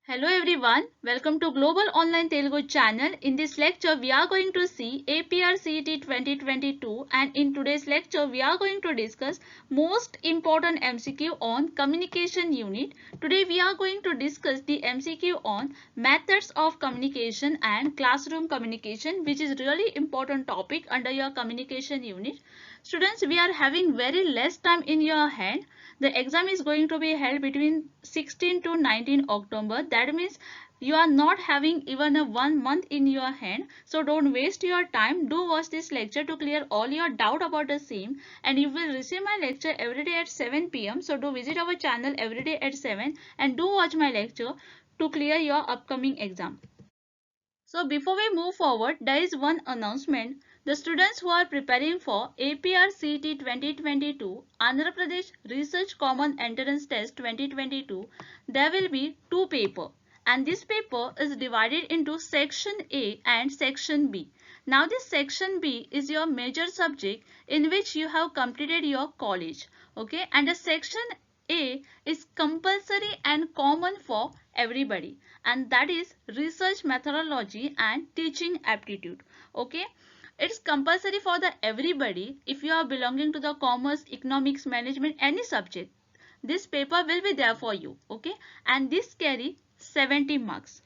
Hello everyone, welcome to Global Online Telugu channel. In this lecture, we are going to see AP RCET 2022 and in today's lecture, we are going to discuss most important MCQ on communication unit. Today, we are going to discuss the MCQ on methods of communication and classroom communication, which is really important topic under your communication unit. Students, we are having very less time in your hand. The exam is going to be held between 16 to 19 October. That means you are not having even a 1 month in your hand. So don't waste your time. Do watch this lecture to clear all your doubt about the same. And you will receive my lecture every day at 7 p.m. So do visit our channel every day at 7 and do watch my lecture to clear your upcoming exam. So before we move forward, there is one announcement. The students who are preparing for AP RCET 2022 Andhra Pradesh Research Common Entrance Test 2022, there will be two papers and this paper is divided into section A and section B. Now this section B is your major subject in which you have completed your college, okay, and the section A is compulsory and common for everybody, and that is research methodology and teaching aptitude. Okay, it's compulsory for the everybody. If you are belonging to the commerce, economics, management, any subject, this paper will be there for you. Okay, and this carry 70 marks.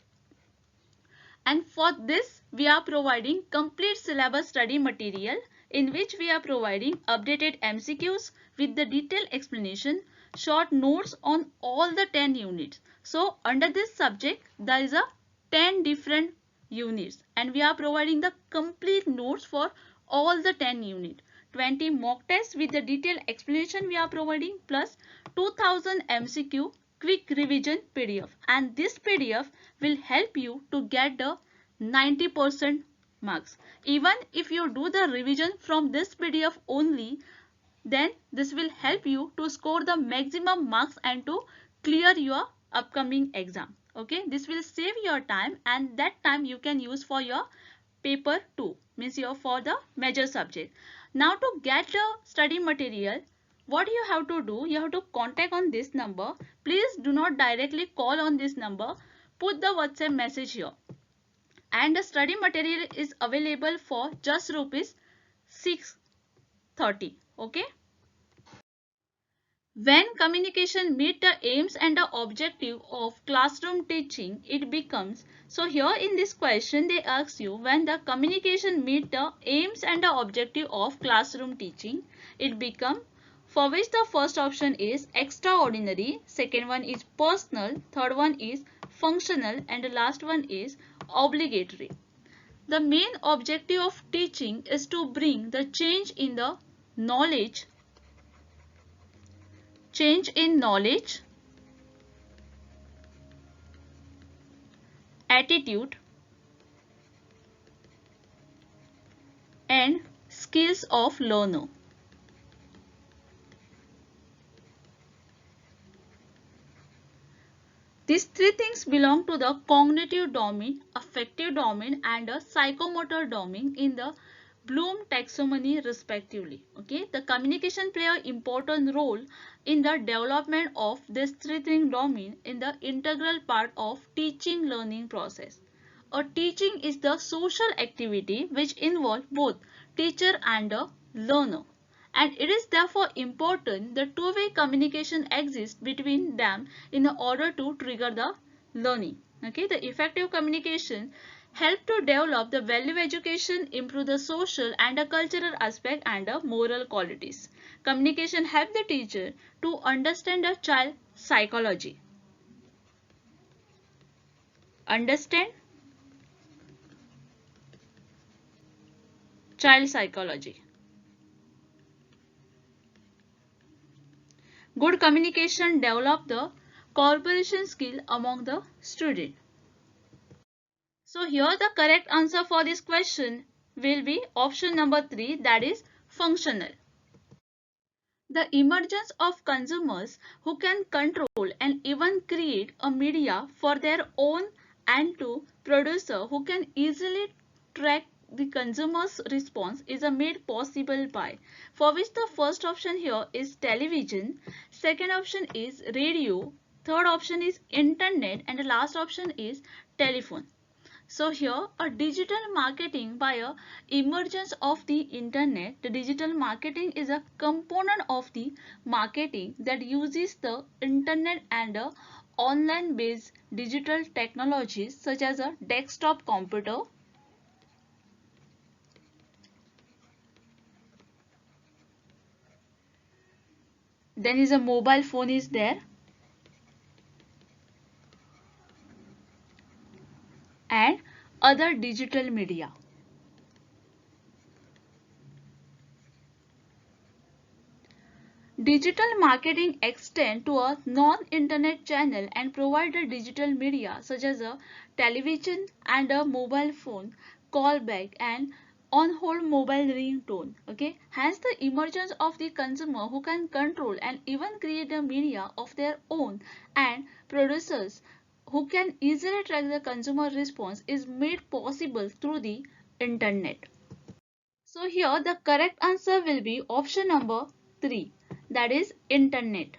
And for this, we are providing complete syllabus study material in which we are providing updated MCQs with the detailed explanation, short notes on all the 10 units. So under this subject, there is a 10 different units and we are providing the complete notes for all the 10 units. 20 mock tests with the detailed explanation we are providing plus 2000 MCQ quick revision PDF, and this PDF will help you to get the 90% marks. Even if you do the revision from this PDF only, then this will help you to score the maximum marks and to clear your upcoming exam. Okay, this will save your time and that time you can use for your paper 2, means your for the major subject. Now to get the study material, what you have to do, you have to contact on this number. Please do not directly call on this number. Put the WhatsApp message here. And the study material is available for just rupees 630. Okay. When communication meet the aims and the objective of classroom teaching, it becomes, so here in this question they ask you, when the communication meet the aims and the objective of classroom teaching, it become, for which the first option is extraordinary, second one is personal, third one is functional, and the last one is obligatory. The main objective of teaching is to bring the change in knowledge, attitude, and skills of learner. These three things belong to the cognitive domain, affective domain, and the psychomotor domain in the Bloom taxonomy respectively. Okay, the communication play an important role in the development of this three thing domain in the integral part of teaching learning process. A teaching is the social activity which involves both teacher and the learner, and it is therefore important that two-way communication exists between them in order to trigger the learning. Okay, the effective communication help to develop the value education, improve the social and the cultural aspect and the moral qualities. Communication help the teacher to understand the child psychology. Understand child psychology. Good communication develop the cooperation skill among the student. So here the correct answer for this question will be option number 3, that is functional. The emergence of consumers who can control and even create a media for their own and to producer who can easily track the consumer's response is made possible by, for which the first option here is television, second option is radio, third option is internet, and the last option is telephone. So here a digital marketing by a emergence of the internet. The digital marketing is a component of the marketing that uses the internet and online based digital technologies such as a desktop computer, then is a mobile phone is there, and other digital media. Digital marketing extend to a non-internet channel and provide a digital media such as a television and a mobile phone, callback and on-hold mobile ringtone. Okay, hence the emergence of the consumer who can control and even create a media of their own, and producers who can easily track the consumer response is made possible through the internet. So here the correct answer will be option number 3, that is internet.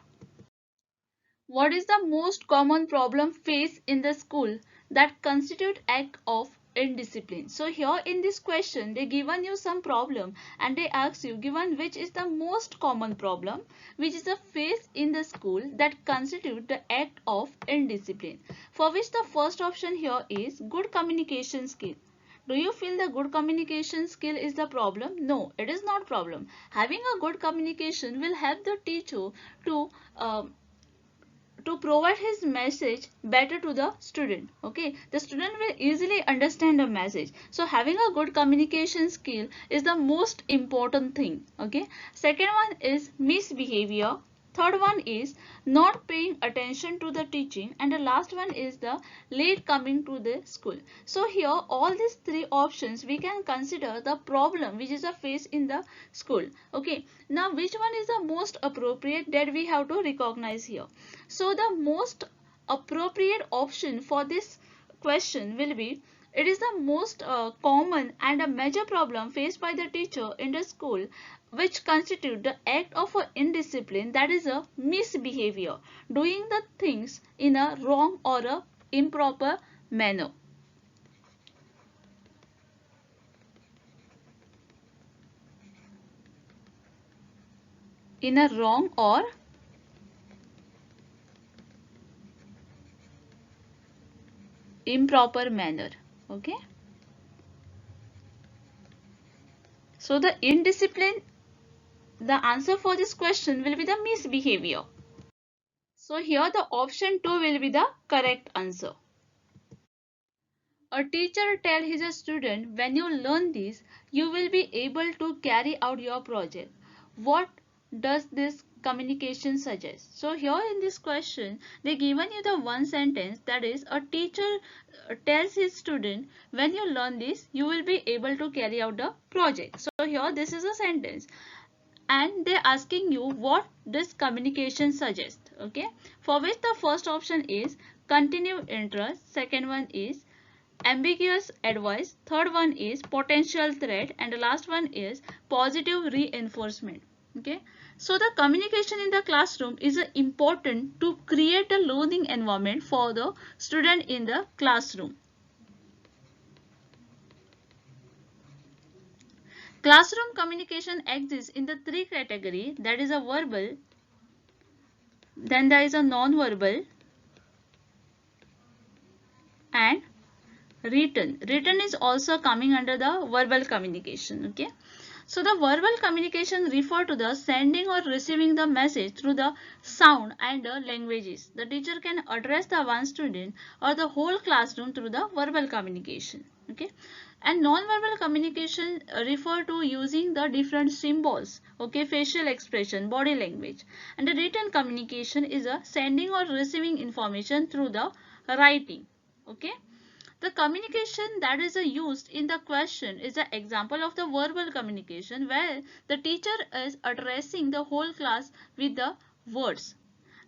What is the most common problem faced in the school that constitute act of indiscipline? So here in this question they given you some problem and they ask you given which is the most common problem which is a face in the school that constitute the act of indiscipline, for which the first option here is good communication skill. Do you feel the good communication skill is the problem? No, it is not problem. Having a good communication will help the teacher to uh, to provide his message better to the student. Okay, the student will easily understand the message. So having a good communication skill is the most important thing. Okay, second one is misbehavior, third one is not paying attention to the teaching, and the last one is the late coming to the school. So here all these three options we can consider the problem which is a face in the school. Okay, now which one is the most appropriate, that we have to recognize here. So the most appropriate option for this question will be, it is the most common and a major problem faced by the teacher in the school which constitute the act of a indiscipline, that is a misbehavior, doing the things in a wrong or a improper manner. In a wrong or improper manner. Okay, so the indiscipline, the answer for this question will be the misbehavior. So here the option 2 will be the correct answer. A teacher tells his student, when you learn this, you will be able to carry out your project. What does this communication suggest? So here in this question, they given you the one sentence, that is a teacher tells his student, when you learn this, you will be able to carry out the project. So here this is a sentence, and they're asking you what this communication suggests. Okay, for which the first option is continued interest, second one is ambiguous advice, third one is potential threat, and the last one is positive reinforcement. Okay, so the communication in the classroom is important to create a learning environment for the student in the classroom. Classroom communication exists in the three categories, that is a verbal, then there is a non-verbal, and written. Written is also coming under the verbal communication. Okay, so the verbal communication refer to the sending or receiving the message through the sound and the languages. The teacher can address the one student or the whole classroom through the verbal communication. Okay, and non-verbal communication refer to using the different symbols, okay, facial expression, body language. And the written communication is a sending or receiving information through the writing. Okay, the communication that is used in the question is an example of the verbal communication where the teacher is addressing the whole class with the words.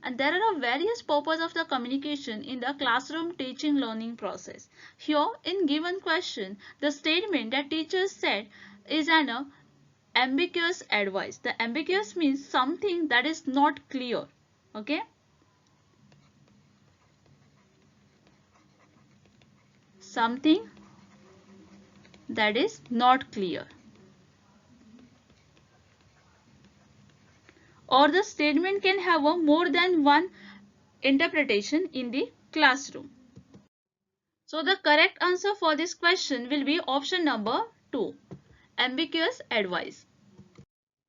And there are various purposes of the communication in the classroom teaching learning process. Here in given question, the statement that teacher said is an ambiguous advice. The ambiguous means something that is not clear. Okay. something that is not clear, or the statement can have a more than one interpretation in the classroom. So the correct answer for this question will be option number 2, ambiguous advice.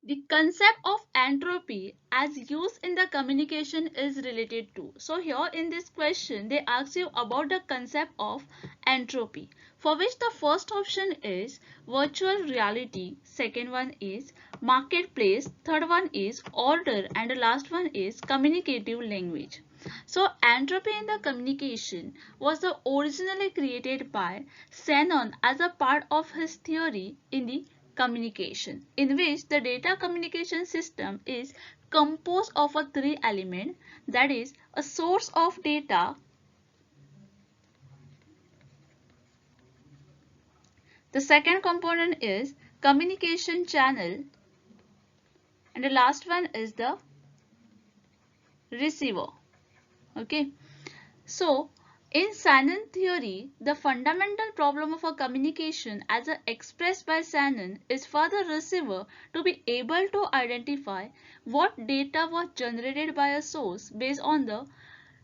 The concept of entropy as used in the communication is related to. So here in this question they ask you about the concept of entropy, for which the first option is virtual reality, second one is marketplace, third one is order, and the last one is communicative language. So entropy in the communication was originally created by Shannon as a part of his theory in the communication, in which the data communication system is composed of a three element, that is a source of data, the second component is communication channel, and the last one is the receiver. Okay, so in Shannon theory, the fundamental problem of a communication as expressed by Shannon is for the receiver to be able to identify what data was generated by a source based on the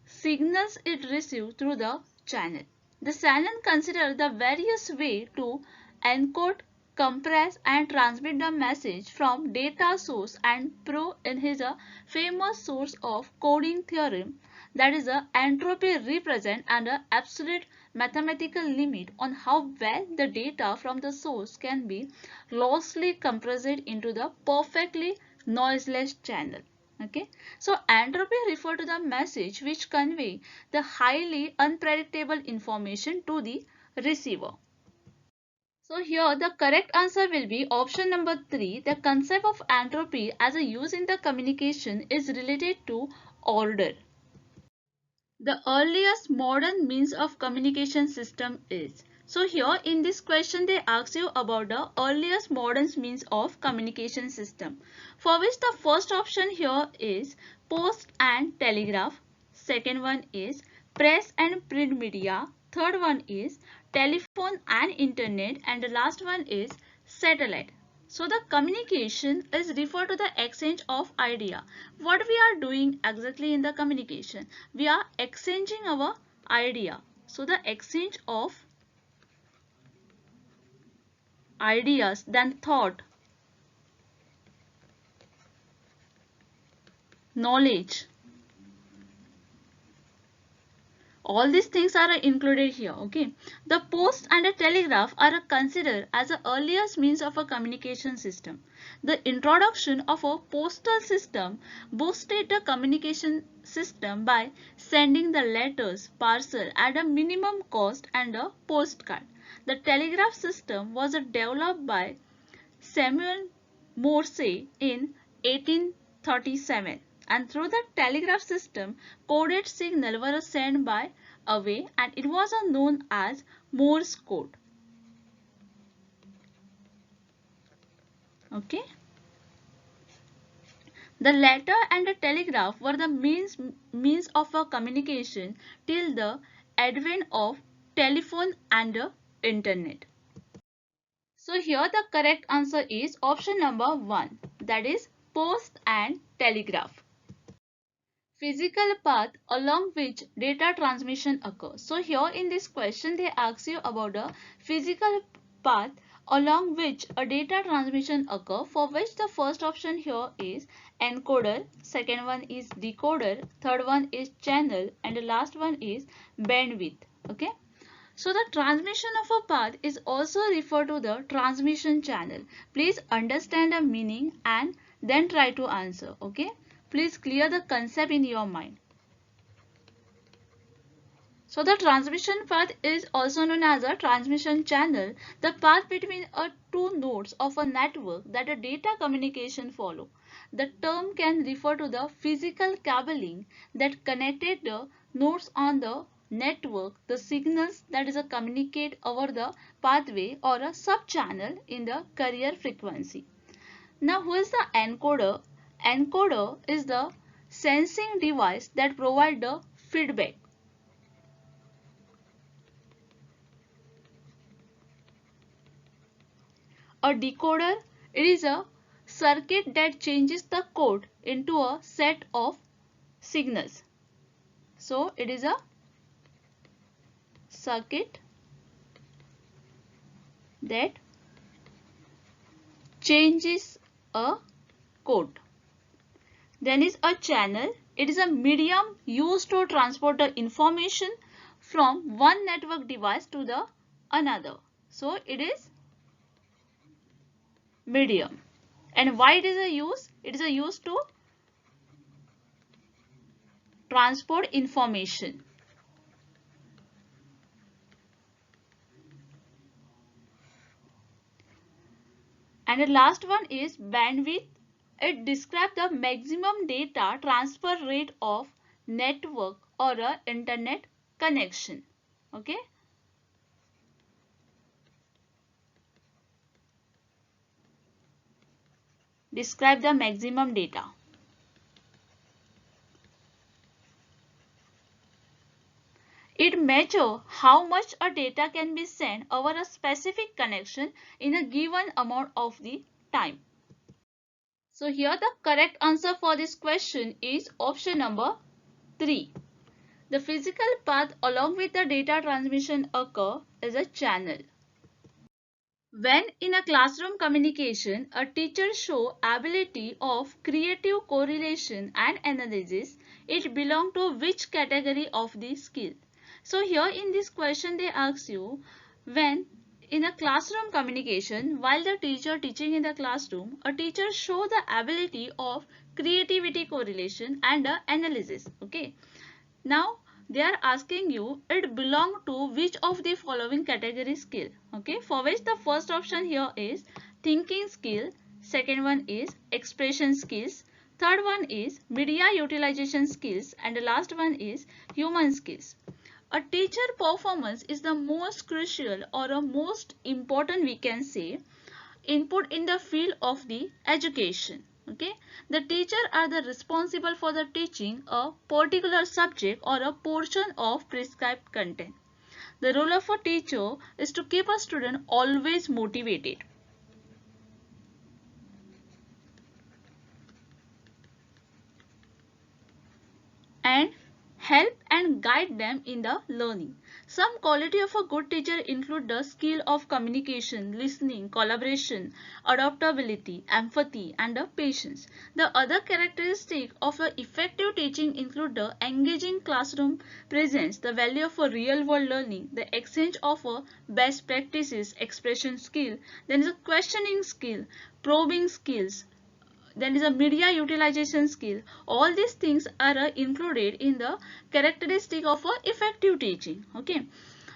signals it received through the channel. The Shannon considered the various ways to encode, compress and transmit the message from data source and prove in his famous source of coding theorem that is entropy represent an absolute mathematical limit on how well the data from the source can be loosely compressed into the perfectly noiseless channel. Okay, so entropy refers to the message which convey the highly unpredictable information to the receiver. So here the correct answer will be option number 3. The concept of entropy as a use in the communication is related to order. The earliest modern means of communication system is. So here in this question they ask you about the earliest modern means of communication system, for which the first option here is post and telegraph, second one is press and print media, third one is telephone and internet, and the last one is satellite. So the communication is referred to the exchange of idea. What we are doing exactly in the communication? We are exchanging our idea. So the exchange of ideas, then thought, knowledge. All these things are included here. Okay, the post and the telegraph are considered as the earliest means of a communication system. The introduction of a postal system boosted the communication system by sending the letters, parcel at a minimum cost and a postcard. The telegraph system was developed by Samuel Morse in 1837, and through the telegraph system coded signals were sent by away, and it was known as Morse code. Okay, the letter and the telegraph were the means of a communication till the advent of telephone and the internet. So here the correct answer is option number 1, that is post and telegraph. Physical path along which data transmission occurs. So here in this question they ask you about the physical path along which a data transmission occurs, for which the first option here is encoder, second one is decoder, third one is channel, and the last one is bandwidth. Okay, so the transmission of a path is also referred to the transmission channel. Please understand the meaning and then try to answer. Okay, please clear the concept in your mind. So the transmission path is also known as a transmission channel, the path between two nodes of a network that a data communication follow. The term can refer to the physical cabling that connected the nodes on the network, the signals that is a communicate over the pathway, or a sub-channel in the carrier frequency. Now who is the encoder? Encoder is the sensing device that provides the feedback. A decoder, it is a circuit that changes the code into a set of signals. So it is a circuit that changes a code. Then is a channel. It is a medium used to transport the information from one network device to the another. So it is medium. And why it is a use? It is a use to transport information. And the last one is bandwidth. It describes the maximum data transfer rate of network or a internet connection. Okay. Describe the maximum data. It measures how much a data can be sent over a specific connection in a given amount of the time. So here the correct answer for this question is option number 3. The physical path along with the data transmission occur is a channel. When in a classroom communication, a teacher shows ability of creative correlation and analysis, it belongs to which category of the skill? So here in this question they ask you, when in a classroom communication, while the teacher teaching in the classroom, a teacher show the ability of creativity correlation and analysis. Okay. Now they are asking you it belong to which of the following category skill. Okay, for which the first option here is thinking skill, second one is expression skills, third one is media utilization skills, and the last one is human skills. A teacher performance is the most crucial or a most important, we can say, input in the field of the education. Okay, the teacher are the responsible for the teaching a particular subject or a portion of prescribed content. The role of a teacher is to keep a student always motivated and help and guide them in the learning. Some quality of a good teacher include the skill of communication, listening, collaboration, adaptability, empathy, and patience. The other characteristic of a effective teaching include the engaging classroom presence, the value of a real world learning, the exchange of a best practices, expression skill, then is a questioning skill, probing skills, then is a media utilization skill. All these things are included in the characteristic of effective teaching. Okay,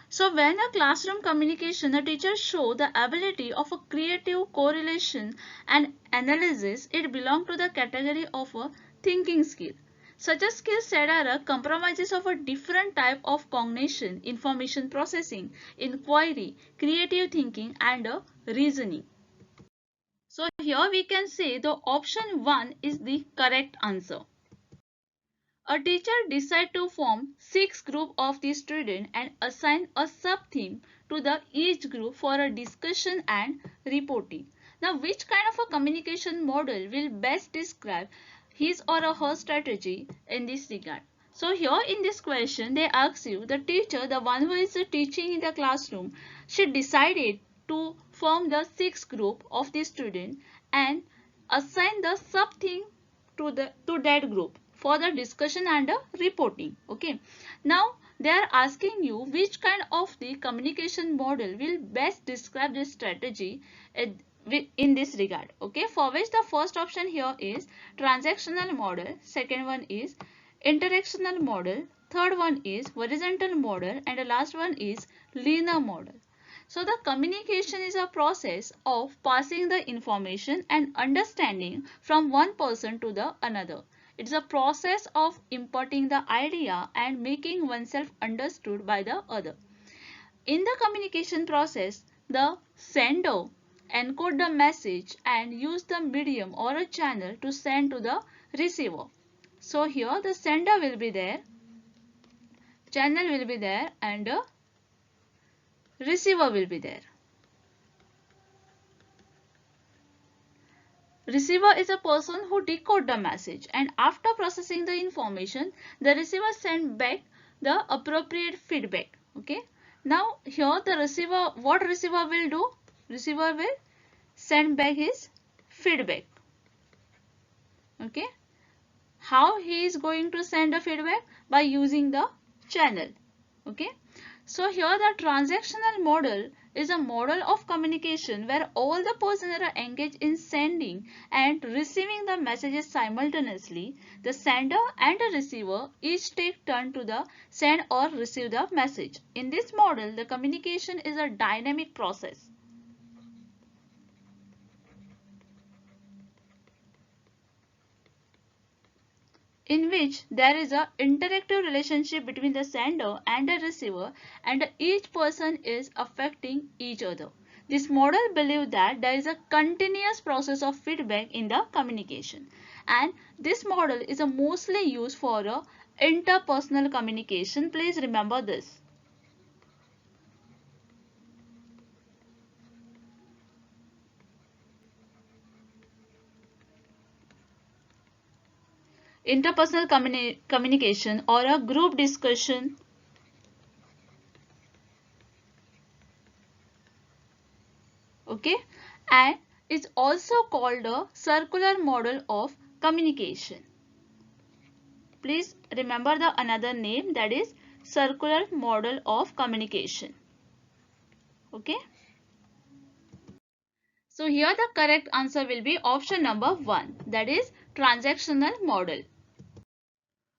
so when a classroom communication, a teacher show the ability of a creative correlation and analysis, it belongs to the category of a thinking skill. Such a skill set are compromises of a different type of cognition, information processing, inquiry, creative thinking, and reasoning. So here we can say the option 1 is the correct answer. A teacher decides to form 6 groups of the students and assign a sub-theme to the each group for a discussion and reporting. Now which kind of a communication model will best describe his or her strategy in this regard? So here in this question they ask you, the teacher, the one who is teaching in the classroom, she decided to form the 6 group of the student and assign the sub theme to that group for the discussion and reporting. Okay, now they are asking you which kind of the communication model will best describe this strategy in this regard. Okay, for which the first option here is transactional model, second one is interactional model, third one is horizontal model, and the last one is linear model. So the communication is a process of passing the information and understanding from one person to the another. It's a process of imparting the idea and making oneself understood by the other. In the communication process, the sender encode the message and use the medium or a channel to send to the receiver. So here the sender will be there, channel will be there, and a receiver will be there. receiver is a person who decodes the message, and after processing the information, the receiver sends back the appropriate feedback. Okay. Now here the receiver, what receiver will do? Receiver will send back his feedback. Okay. How he is going to send the feedback? By using the channel. Okay. So here the transactional model is a model of communication where all the persons are engaged in sending and receiving the messages simultaneously. The sender and the receiver each take turn to the send or receive the message. In this model, the communication is a dynamic process in which there is a interactive relationship between the sender and the receiver, and each person is affecting each other. This model believes that there is a continuous process of feedback in the communication, and this model is a mostly used for a interpersonal communication. Please remember this. Interpersonal communication or a group discussion. Okay, and is also called a circular model of communication. Please remember the another name, that is circular model of communication. Okay, so here the correct answer will be option number 1, that is transactional model.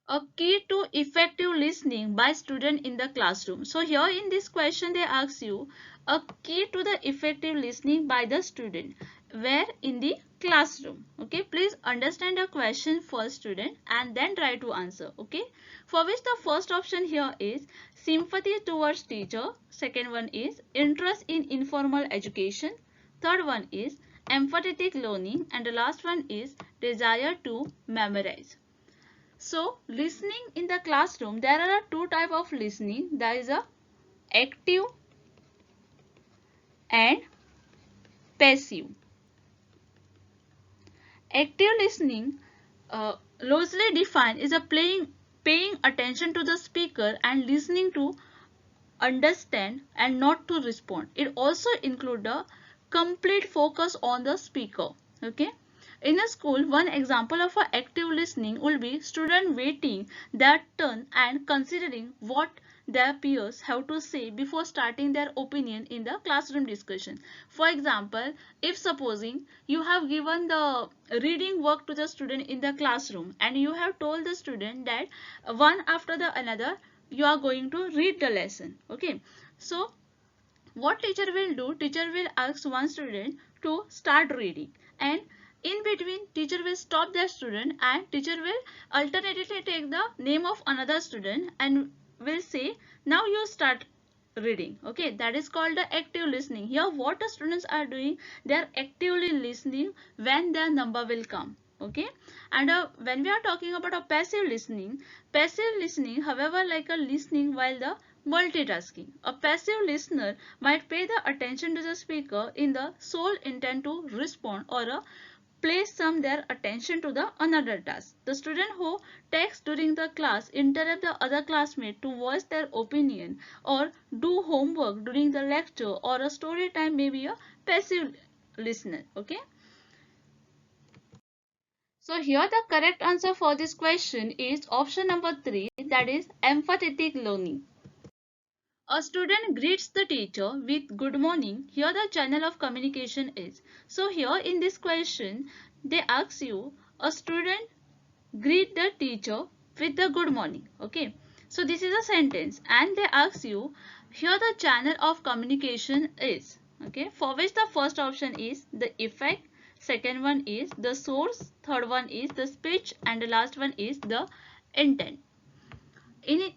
A key to effective listening by student in the classroom. So here in this question they ask you a key to the effective listening by the student. Where? In the classroom. Okay, please understand the question first, student, and then try to answer. Okay, for which the first option here is sympathy towards teacher. Second one is interest in informal education. Third one is empathetic learning, and the last one is desire to memorize. So listening in the classroom, there are two types of listening. There is a active and passive. Active listening, loosely defined, is a paying attention to the speaker and listening to understand and not to respond. It also includes a complete focus on the speaker. Okay. In a school, one example of a active listening will be student waiting their turn and considering what their peers have to say before starting their opinion in the classroom discussion. For example, if supposing you have given the reading work to the student in the classroom and you have told the student that one after the another you are going to read the lesson. Okay, so what teacher will do? Teacher will ask one student to start reading, and in between teacher will stop their student and teacher will alternatively take the name of another student and will say, now you start reading. Okay, that is called the active listening. Here what the students are doing, they are actively listening when their number will come. Okay, and when we are talking about a passive listening however like a listening while the multitasking. A passive listener might pay the attention to the speaker in the sole intent to respond or place some their attention to the another task. The student who takes during the class interrupt the other classmate to voice their opinion or do homework during the lecture or a story time may be a passive listener. Okay. So here the correct answer for this question is option number 3, that is empathetic learning. A student greets the teacher with good morning. Here the channel of communication is. So here in this question they ask you a student greet the teacher with the good morning. Okay. So this is a sentence and they ask you here the channel of communication is. Okay. For which the first option is the effect. Second one is the source. Third one is the speech and the last one is the intent. In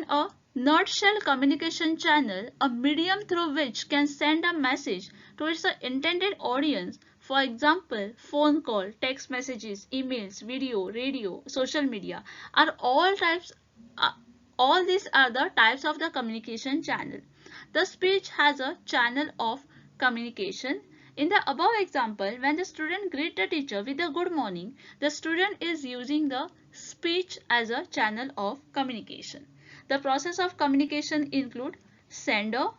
a nutshell, communication channel, a medium through which can send a message to its intended audience. For example, phone call, text messages, emails, video, radio, social media are all types. All these are the types of the communication channel. The speech has a channel of communication. In the above example, when the student greets the teacher with a good morning, the student is using the speech as a channel of communication. The process of communication include sender,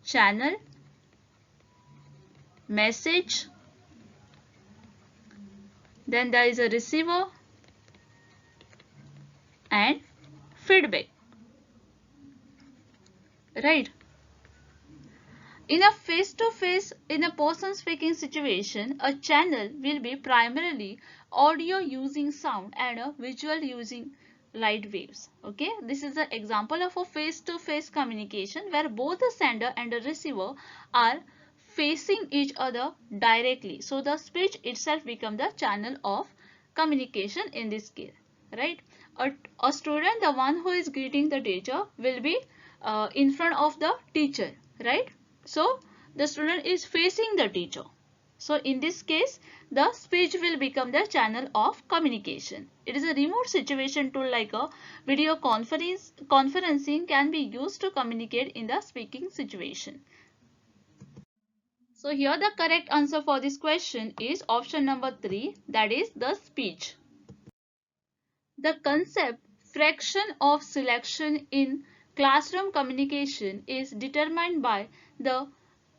channel, message, then there is a receiver and feedback. Right? In a face-to-face, in a person speaking situation, a channel will be primarily audio using sound and a visual using light waves. Okay, this is an example of a face-to-face communication where both the sender and the receiver are facing each other directly. So the speech itself becomes the channel of communication in this case. Right? A student, the one who is greeting the teacher, will be in front of the teacher. Right? So the student is facing the teacher. So in this case, the speech will become the channel of communication. It is a remote situation tool like a video conferencing can be used to communicate in the speaking situation. So here the correct answer for this question is option number 3, that is the speech. The concept fraction of selection in classroom communication is determined by the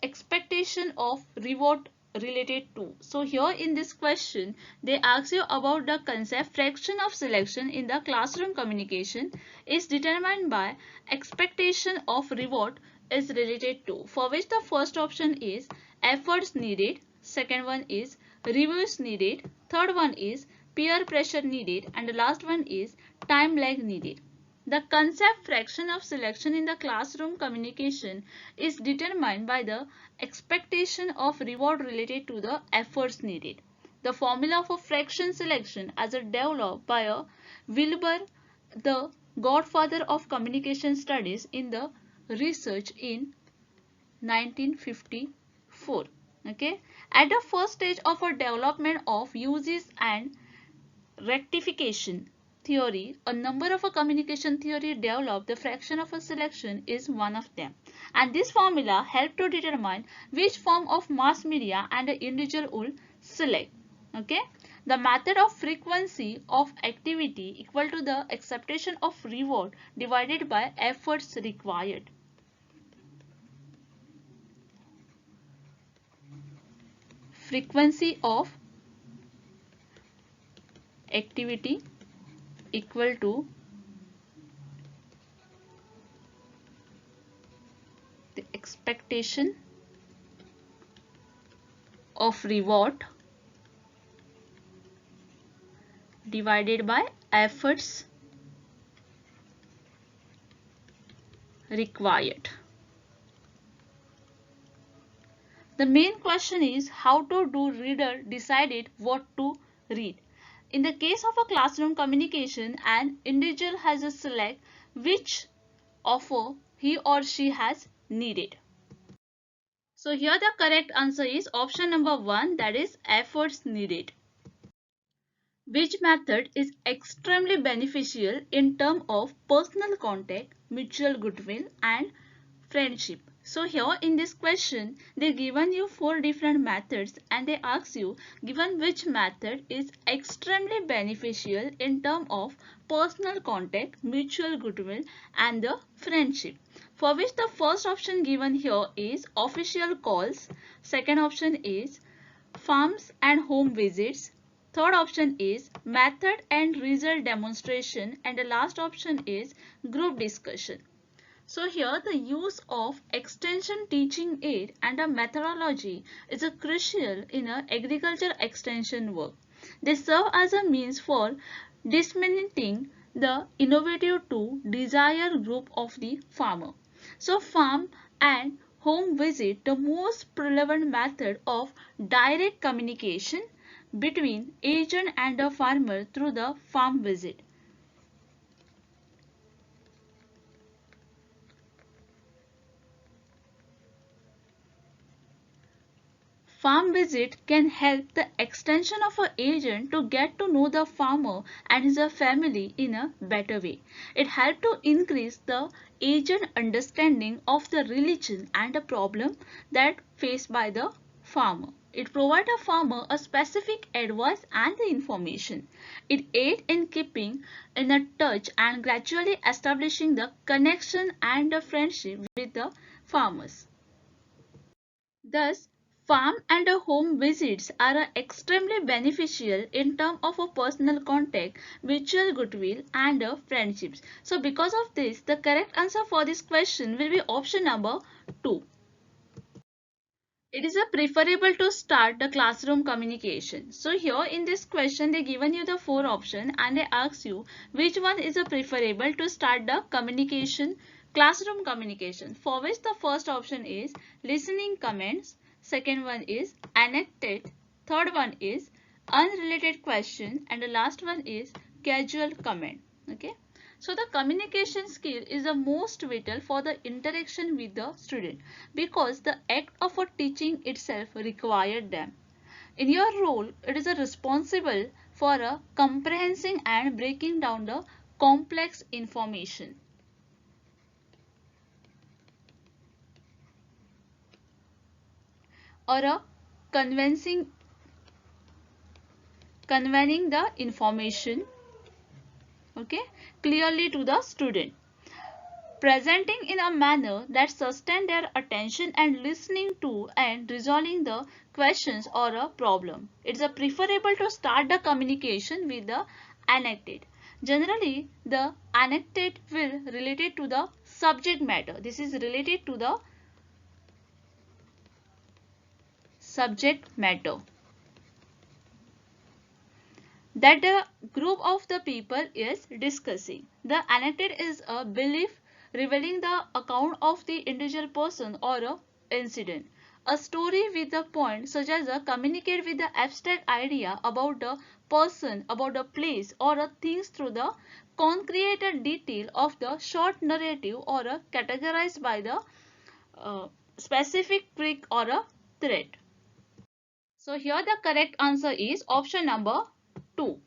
expectation of reward related to. So here in this question, they ask you about the concept fraction of selection in the classroom communication is determined by expectation of reward is related to, for which the first option is efforts needed, second one is reviews needed, third one is peer pressure needed, and the last one is time lag needed. The concept fraction of selection in the classroom communication is determined by the expectation of reward related to the efforts needed. The formula for fraction selection as developed by a Wilbur, the godfather of communication studies in the research in 1954. Okay, at the first stage of a development of uses and rectification theory, a number of a communication theory developed. The fraction of a selection is one of them, and this formula helped to determine which form of mass media and the individual will select. Okay, the method of frequency of activity equal to the acceptation of reward divided by efforts required. Frequency of activity equal to the expectation of reward divided by efforts required. The main question is how to do reader decided what to read. In the case of a classroom communication, an individual has to select which offer he or she has needed. So here the correct answer is option number 1, that is efforts needed. Which method is extremely beneficial in terms of personal contact, mutual goodwill and friendship? So here in this question, they given you 4 different methods and they ask you given which method is extremely beneficial in terms of personal contact, mutual goodwill and the friendship. For which the first option given here is official calls, second option is farms and home visits, third option is method and result demonstration, and the last option is group discussion. So here the use of extension teaching aid and a methodology is a crucial in a agriculture extension work. They serve as a means for disseminating the innovative to desired group of the farmer. So farm and home visit, the most prevalent method of direct communication between agent and the farmer through the farm visit. farm visit can help the extension of an agent to get to know the farmer and his family in a better way. It helps to increase the agent understanding of the religion and the problem that faced by the farmer. It provides a farmer a specific advice and the information. It aids in keeping in a touch and gradually establishing the connection and the friendship with the farmers. Thus, farm and home visits are extremely beneficial in terms of a personal contact, mutual goodwill and friendships. So because of this, the correct answer for this question will be option number 2. It is preferable to start the classroom communication. So here in this question they given you the 4 options and they ask you which one is preferable to start the communication, classroom communication, for which the first option is listening comments, second one is anecdote, third one is unrelated question and the last one is casual comment. Okay. So the communication skill is the most vital for the interaction with the student because the act of teaching itself required them. In your role, it is responsible for comprehending and breaking down the complex information. Or conveying the information, okay, clearly to the student, presenting in a manner that sustains their attention and listening to and resolving the questions or a problem. It's preferable to start the communication with the anecdote. Generally, the anecdote will related to the subject matter. This is related to the subject matter that the group of the people is discussing. The anecdote is a belief revealing the account of the individual person or a incident. A story with a point such as communicate with the abstract idea about the person, about a place or a things through the concrete detail of the short narrative or categorized by the specific trick or a threat. So here the correct answer is option number 2.